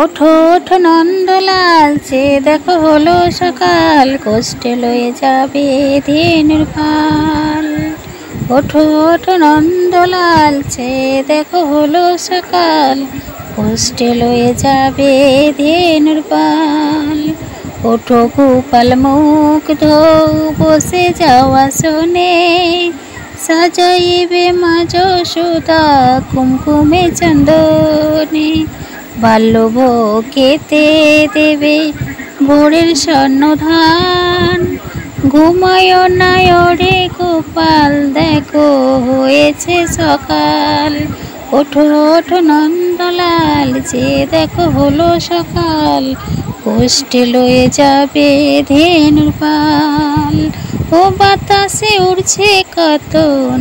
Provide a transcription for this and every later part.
ওঠো ওঠো নন্দলাল, চেয়ে দেখো হলো সকাল, কষ্টে লয়ে যাবে ধেনুর পাল। ওঠো ওঠো নন্দলাল, চেয়ে দেখো হলো সকাল, কষ্টে লয়ে যাবে ধেনুর পাল। ওঠো গোপাল মুগ্ধ, বসে যাওয়া শোনে, সাজাইবে মা যশোদা কুমকুমে চন্দনে। বাল্যভোগ খেতে দেবে ভোরের স্বর্ণধান, ঘুমায় না ওরে গোপাল, দেখো হয়েছে সকাল। ওঠো ওঠো নন্দলাল, যে দেখো হলো সকাল, কষ্টে লয়ে যাবে ধেনুর পাল। ও বাতাসে উড়ছে কত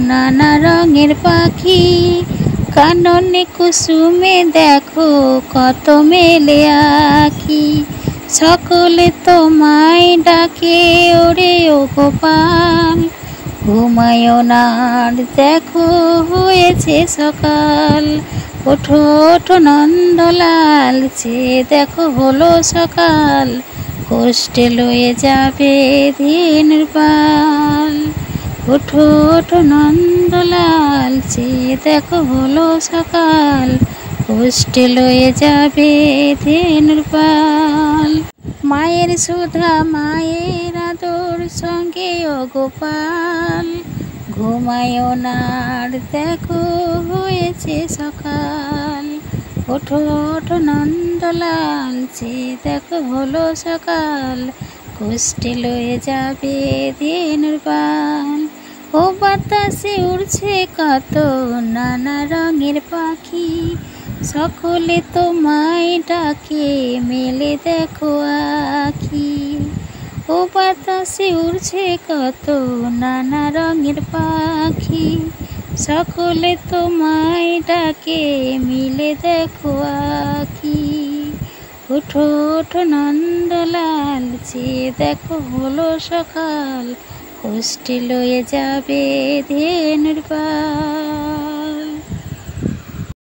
নানা রঙের পাখি, কাননে কুসুমে দেখো কত মেলে আঁখি। সকলে তোমায় ডাকে ওরে ও গোপাল, ঘুমায় না আর দেখো হয়েছে সকাল। ওঠো ওঠো নন্দলাল, চেয়ে দেখো হলো সকাল, কষ্টে লয়ে যাবে ধেনুর পাল। ওঠো ওঠো নন্দলাল, চেয়ে দেখো হলো সকাল, কষ্টে লয়ে যাবে ধেনুর পাল। মায়ের সুধা মায়ের আদর সঙ্গে ও গোপাল, ঘুমায় না আর দেখো হয়েছে সকাল। ওঠো ওঠো নন্দলাল, চেয়ে দেখো হলো সকাল, কষ্টে লয়ে যাবে ধেনুর পাল। ও বাতাসে উড়ছে কত নানা রঙের পাখি, সকলে তোমায় ডাকে মেলে দেখো আঁখি। ও বাতাসে উড়ছে কত নানা রঙের পাখি, সকলে তোমায় ডাকে মিলে দেখো আঁখি। ওঠো ওঠো নন্দলাল, চেয়ে দেখো হলো সকাল, কষ্টে লয়ে যাবে ধেনুর পাল।